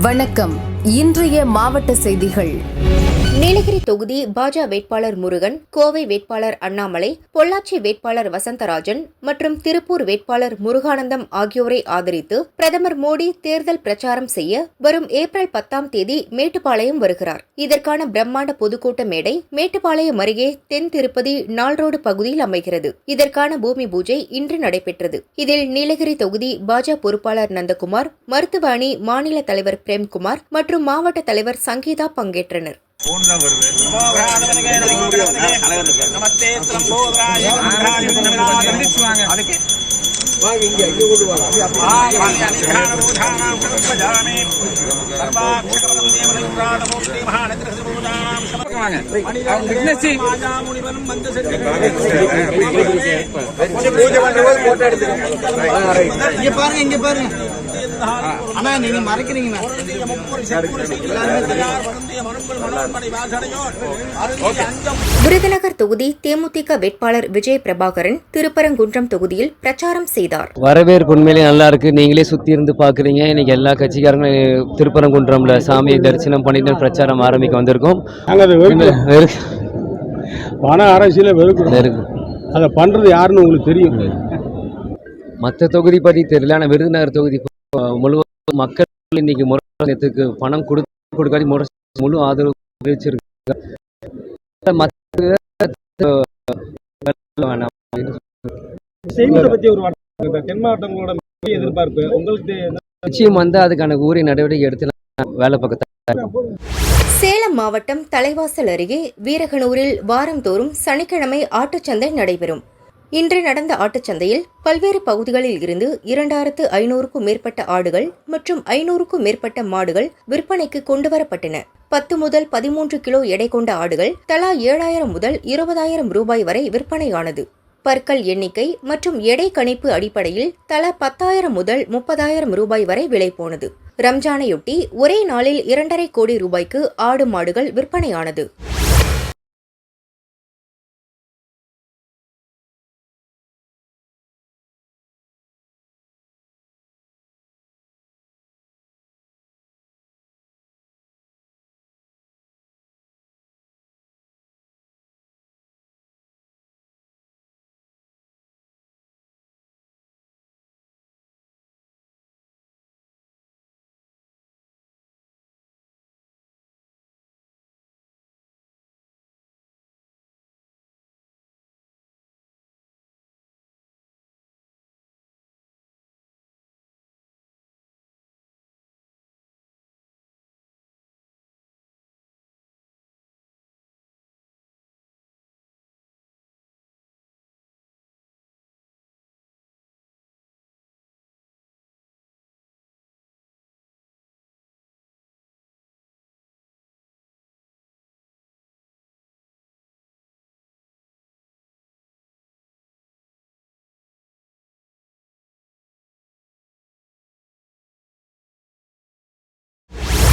வணக்கம். இன்றைய மாவட்ட செய்திகள். நீலகிரி தொகுதி பாஜ வேட்பாளர் முருகன், கோவை வேட்பாளர் அண்ணாமலை, பொள்ளாச்சி வேட்பாளர் வசந்தராஜன் மற்றும் திருப்பூர் வேட்பாளர் முருகானந்தம் ஆகியோரை ஆதரித்து பிரதமர் மோடி தேர்தல் பிரச்சாரம் செய்ய வரும் ஏப்ரல் 10ஆம் தேதி மேட்டுப்பாளையம் வருகிறார். இதற்கான பிரம்மாண்ட பொதுக்கூட்ட மேடை மேட்டுப்பாளையம் அருகே தென் திருப்பதி நால்ரோடு பகுதியில் அமைகிறது. இதற்கான பூமி பூஜை இன்று நடைபெற்றது. இதில் நீலகிரி தொகுதி பாஜ பொறுப்பாளர் நந்தகுமார், மருத்துவ அணி மாநில தலைவர் பிரேம்குமார் மற்றும் மாவட்ட தலைவர் சங்கீதா பங்கேற்றனர். விருதுநகர் தொகுதி தேமுதிக வேட்பாளர் விஜய் பிரபாகரன் திருப்பரங்குன்றம் தொகுதியில் பிரச்சாரம் செய்தார். வரவேற்பு உண்மையிலே நல்லா இருக்கு. நீங்களே சுத்தி இருந்து பாக்குறீங்க. இன்னைக்கு எல்லா கட்சிக்காரங்களும் திருப்பரங்குன்றம்ல சாமியை தரிசனம் பண்ணிட்டு பிரச்சாரம் ஆரம்பிக்க வந்திருக்கோம். பண அரசியல அதை பண்றது யாருன்னு உங்களுக்கு தெரியும். மற்ற தொகுதி பற்றி தெரியல. ஆனால் விருதுநகர் தொகுதி முழுவதும் மக்கள் இன்னைக்கு முறைக்கு பணம் கொடுக்காடி முழு ஆதரவு தெரிவிச்சிருக்கு. நிச்சயம் வந்து அதுக்கான உரிய நடவடிக்கை எடுத்து வேலை பார்க்க. சேலம் மாவட்டம் தலைவாசல் அருகே வீரகனூரில் வாரந்தோறும் சனிக்கிழமை ஆட்டுச்சந்தை நடைபெறும். இன்று நடந்த ஆட்டுச்சந்தையில் பல்வேறு பகுதிகளில் இருந்து 2500க்கும் மேற்பட்ட ஆடுகள் மற்றும் 500க்கும் மேற்பட்ட மாடுகள் விற்பனைக்கு கொண்டுவரப்பட்டன. 10 முதல் 13 கிலோ எடை கொண்ட ஆடுகள் தலா 7000 முதல் 20,000 ரூபாய் வரை விற்பனையானது. பற்கள் எண்ணிக்கை மற்றும் எடை கணிப்பு அடிப்படையில் தலா 10,000 முதல் 30,000 ரூபாய் வரை விலை போனது. ரம்ஜானையொட்டி ஒரே நாளில் 2.5 கோடி ரூபாய்க்கு ஆடு மாடுகள் விற்பனையானது.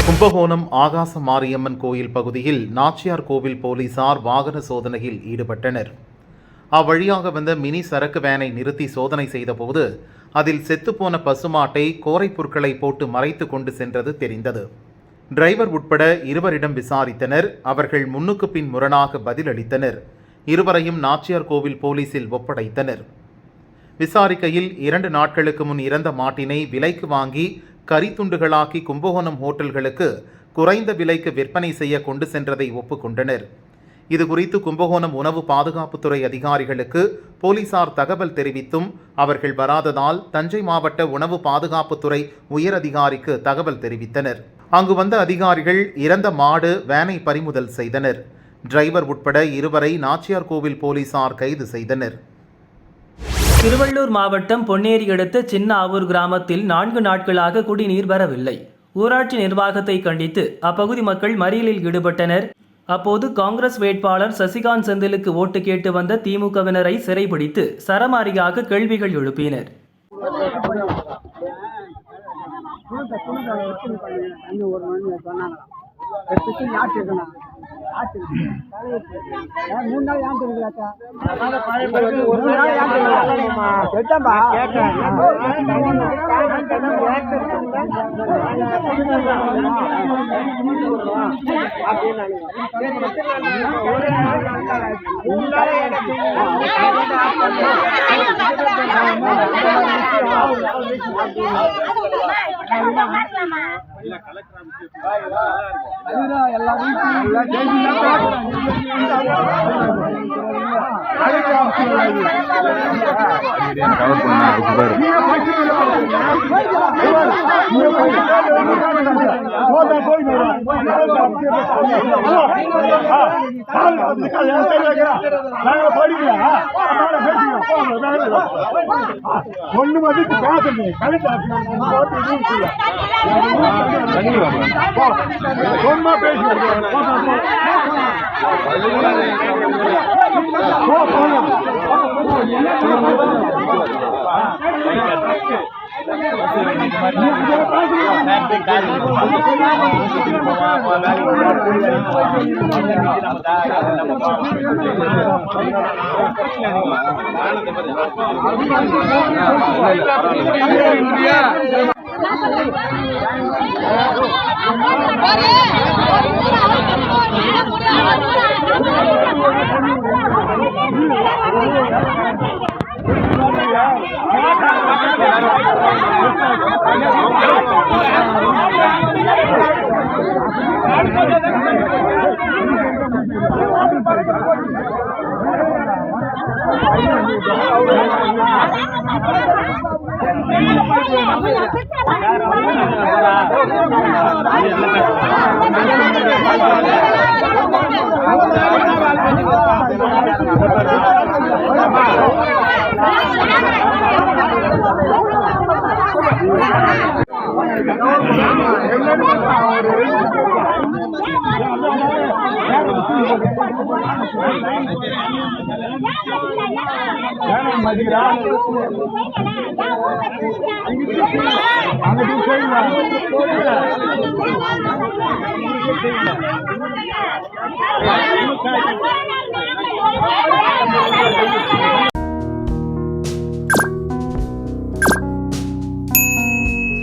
கும்பகோணம் ஆகாச மாரியம்மன் கோயில் பகுதியில் நாச்சியார் கோவில் போலீசார் வாகன சோதனையில் ஈடுபட்டனர். அவ்வழியாக வந்த மினி சரக்கு வேனை நிறுத்தி சோதனை செய்தபோது அதில் செத்துப்போன பசுமாட்டை கோரைப் புற்களை போட்டு மறைத்து கொண்டு சென்றது தெரிந்தது. டிரைவர் உட்பட இருவரிடம் விசாரித்தனர். அவர்கள் முன்னுக்கு பின் முரணாக பதிலளித்தனர். இருவரையும் நாச்சியார் கோவில் போலீசில் ஒப்படைத்தனர். விசாரிக்கையில் 2 நாட்களுக்கு முன் இறந்த மாட்டினை விலைக்கு வாங்கி கரித்துண்டுகளாக்கி கும்பகோணம் ஹோட்டல்களுக்கு குறைந்த விலைக்கு விற்பனை செய்ய கொண்டு சென்றதை ஒப்புக்கொண்டனர். இதுகுறித்து கும்பகோணம் உணவு பாதுகாப்புத்துறை அதிகாரிகளுக்கு போலீசார் தகவல் தெரிவித்தும் அவர்கள் வராததால் தஞ்சை மாவட்ட உணவு பாதுகாப்புத்துறை உயர் அதிகாரிக்கு தகவல் தெரிவித்தனர். அங்கு வந்த அதிகாரிகள் இறந்த மாடு வேனை பறிமுதல் செய்தனர். டிரைவர் உட்பட இருவரை நாச்சியார் கோவில் போலீசார் கைது செய்தனர். திருவள்ளூர் மாவட்டம் பொன்னேரி அடுத்த சின்ன ஆவூர் கிராமத்தில் 4 நாட்களாக குடிநீர் வரவில்லை. ஊராட்சி நிர்வாகத்தை கண்டித்து அப்பகுதி மக்கள் மறியலில் ஈடுபட்டனர். அப்போது காங்கிரஸ் வேட்பாளர் சசிகாந்த் செந்திலுக்கு ஓட்டு கேட்டு வந்த திமுகவினரை சிறைபிடித்து சரமாரியாக கேள்விகள் எழுப்பினர். ஒண்ணு மதிக்கு பேசுங்க சும்மா பேசுங்க அங்க